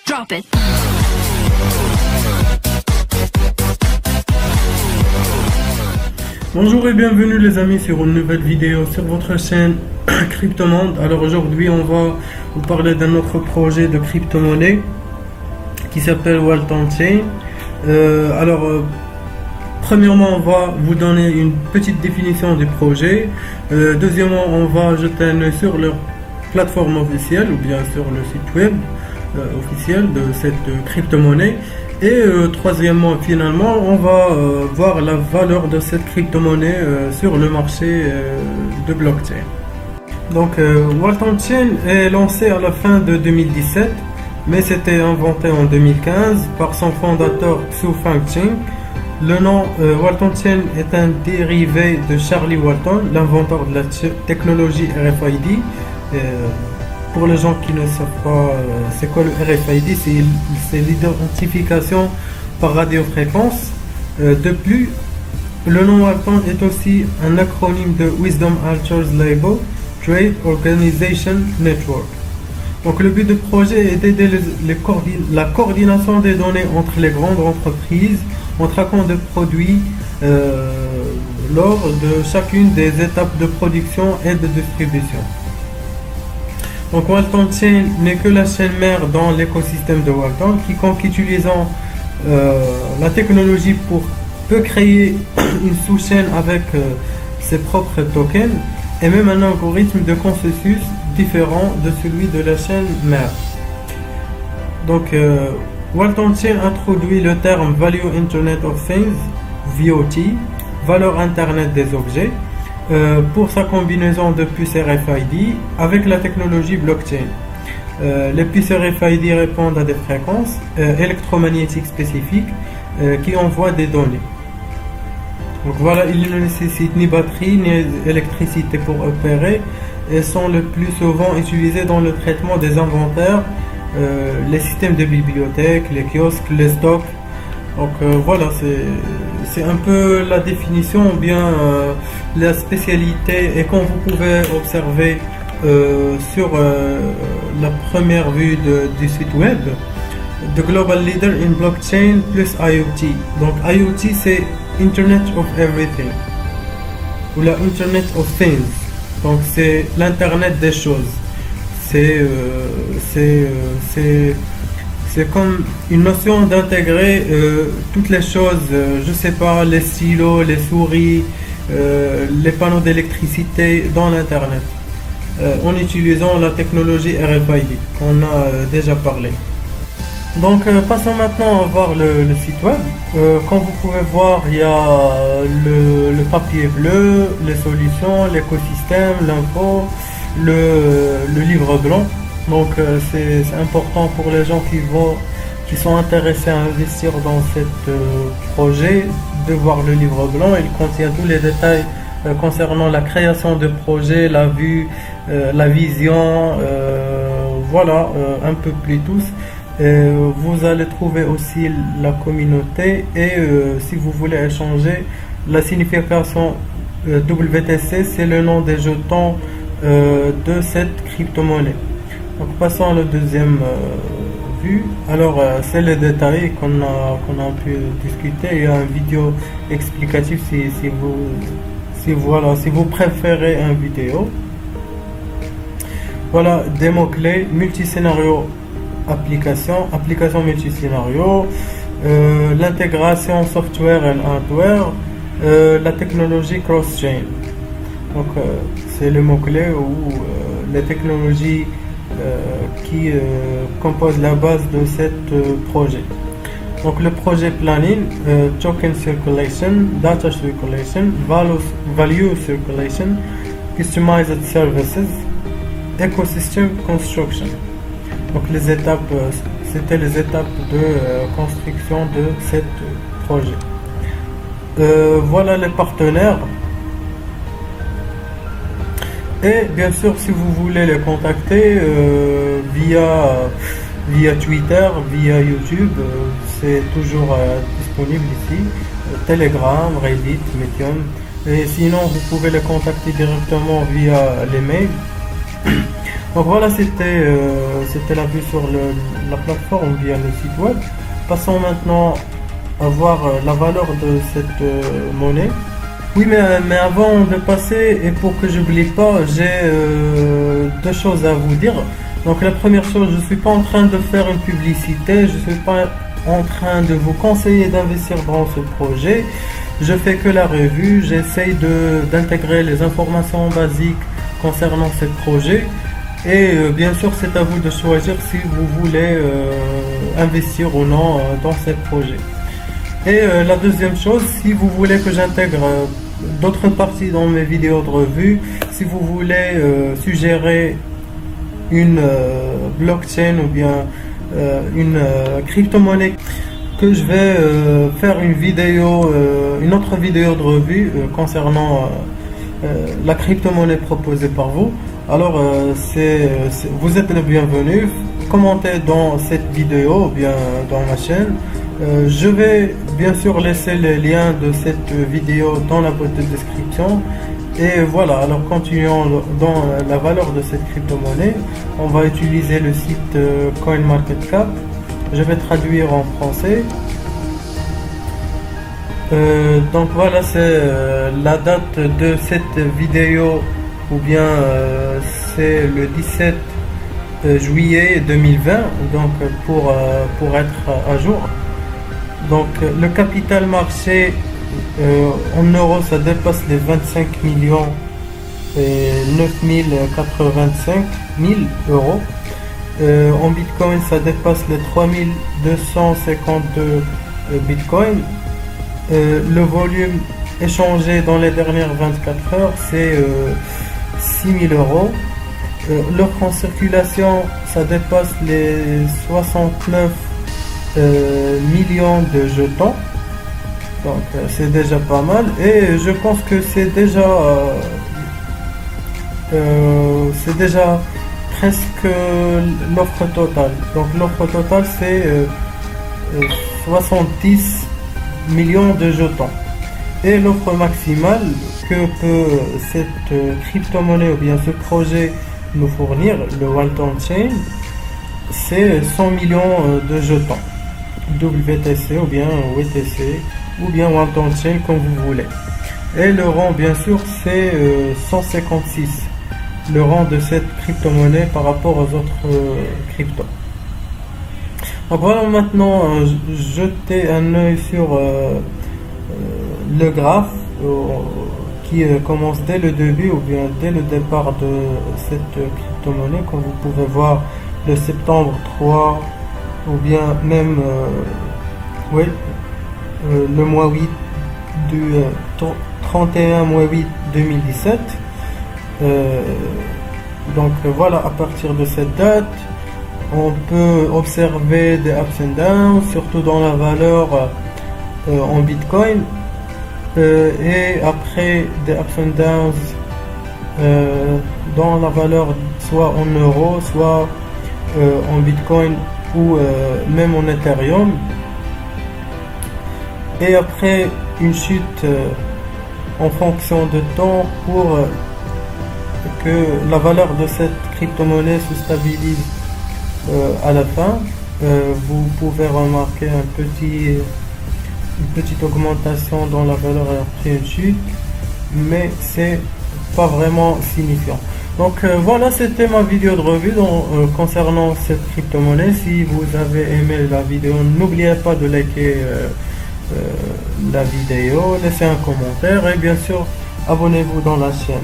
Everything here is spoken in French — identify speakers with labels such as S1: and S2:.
S1: Drop it.
S2: Bonjour et bienvenue les amis sur une nouvelle vidéo sur votre chaîne Cryptomonde. Alors aujourd'hui on va vous parler d'un autre projet de crypto-monnaie qui s'appelle Walton Chain. Premièrement on va vous donner une petite définition du projet. Deuxièmement on va jeter un œil sur leur plateforme officielle ou bien sur le site web officiel de cette crypto-monnaie. Et troisièmement, finalement, on va voir la valeur de cette crypto-monnaie sur le marché de blockchain. Donc, Walton Chain est lancé à la fin de 2017, mais c'était inventé en 2015 par son fondateur Xu Fangqing. Le nom Walton Chain est un dérivé de Charlie Walton, l'inventeur de la technologie RFID. Pour les gens qui ne savent pas c'est quoi le RFID, c'est l'identification par radiofréquence. De plus, le nom Walton est aussi un acronyme de Wisdom Alters Label Trade Organization Network. Donc le but du projet est d'aider la coordination des données entre les grandes entreprises en traquant des produits lors de chacune des étapes de production et de distribution. Donc Walton Chain n'est que la chaîne mère dans l'écosystème de Walton. Quiconque utilisant la technologie peut créer une sous-chaîne avec ses propres tokens et même un algorithme de consensus différent de celui de la chaîne mère. Donc Walton Chain introduit le terme Value Internet of Things, VOT, valeur Internet des objets, pour sa combinaison de puces RFID avec la technologie blockchain. Les puces RFID répondent à des fréquences électromagnétiques spécifiques qui envoient des données. Donc voilà, ils ne nécessitent ni batterie ni électricité pour opérer et sont le plus souvent utilisés dans le traitement des inventaires, les systèmes de bibliothèques, les kiosques, les stocks. Donc voilà, c'est un peu la définition ou bien la spécialité. Et comme vous pouvez observer sur la première vue du site web, The Global Leader in Blockchain plus IoT. Donc IoT c'est Internet of Everything ou la Internet of Things. Donc c'est l'internet des choses. C'est comme une notion d'intégrer toutes les choses, je sais pas, les stylos, les souris, les panneaux d'électricité dans l'internet, en utilisant la technologie RFID qu'on a déjà parlé. Donc passons maintenant à voir le site web. Comme vous pouvez voir, il y a le papier bleu, les solutions, l'écosystème, l'info, le livre blanc. Donc c'est important pour les gens qui sont intéressés à investir dans ce projet de voir le livre blanc. Il contient tous les détails concernant la création de projet, la vue, la vision, voilà, un peu plus tous. Vous allez trouver aussi la communauté et si vous voulez échanger, la signification WTC, c'est le nom des jetons de cette crypto-monnaie. Donc passons à la deuxième vue. Alors c'est les détails qu'on a pu discuter. Il y a une vidéo explicative si vous préférez une vidéo. Voilà des mots-clés: multiscénario, application multiscénario, l'intégration software et hardware, la technologie cross-chain. Donc c'est le mot-clé ou les technologies qui compose la base de ce projet. Donc le projet planning, token circulation, data circulation, value circulation, customized services, ecosystem construction. Donc les étapes, c'était les étapes de construction de ce projet. Voilà les partenaires. Et bien sûr, si vous voulez les contacter via Twitter, via YouTube, c'est toujours disponible ici. Telegram, Reddit, Medium. Et sinon, vous pouvez les contacter directement via les mails. Donc voilà, c'était la vue sur la plateforme ou bien le site web. Passons maintenant à voir la valeur de cette monnaie. Oui, mais avant de passer, et pour que j'oublie pas, j'ai deux choses à vous dire. Donc la première chose, je ne suis pas en train de faire une publicité, je ne suis pas en train de vous conseiller d'investir dans ce projet. Je fais que la revue, j'essaye d'intégrer les informations basiques concernant ce projet. Et bien sûr, c'est à vous de choisir si vous voulez investir ou non dans ce projet. Et la deuxième chose, si vous voulez que j'intègre d'autres parties dans mes vidéos de revue, si vous voulez suggérer une blockchain ou bien une crypto-monnaie, que je vais faire une autre vidéo de revue concernant la crypto-monnaie proposée par vous. Alors vous êtes le bienvenu, commentez dans cette vidéo ou bien dans ma chaîne. Je vais bien sûr laisser les liens de cette vidéo dans la boîte de description. Et voilà, alors continuons dans la valeur de cette crypto-monnaie. On va utiliser le site CoinMarketCap. Je vais traduire en français. Donc voilà, c'est la date de cette vidéo, ou bien c'est le 17 juillet 2020, donc pour être à jour. Donc le capital marché en euros, ça dépasse les 25 millions et 9085 000 euros. En bitcoin, ça dépasse les 3252 bitcoins. Le volume échangé dans les dernières 24 heures, c'est 6000 euros. L'offre en circulation, ça dépasse les 69 millions de jetons. Donc c'est déjà pas mal, et je pense que c'est déjà presque l'offre totale. Donc l'offre totale, c'est 70 millions de jetons. Et l'offre maximale que peut cette crypto-monnaie ou bien ce projet nous fournir, le Walton Chain, c'est 100 millions de jetons. WTC ou bien WTC ou bien Walton Chain, comme vous voulez. Et le rang, bien sûr, c'est 156. Le rang de cette crypto-monnaie par rapport aux autres cryptos. Donc voilà, maintenant jeter un œil sur le graphe qui commence dès le début ou bien dès le départ de cette crypto-monnaie. Comme vous pouvez voir, le septembre 3 ou bien même le mois 8 du 31 mois 8 2017. Donc voilà, à partir de cette date, on peut observer des ups and downs, surtout dans la valeur en bitcoin, et après des ups and downs dans la valeur soit en euros, soit en bitcoin ou même en Ethereum. Et après une chute en fonction de temps pour que la valeur de cette crypto-monnaie se stabilise à la fin. Vous pouvez remarquer une petite augmentation dans la valeur après une chute, mais c'est pas vraiment signifiant. Donc voilà, c'était ma vidéo de revue concernant cette crypto-monnaie. Si vous avez aimé la vidéo, n'oubliez pas de liker la vidéo, laissez un commentaire et bien sûr abonnez-vous dans la chaîne.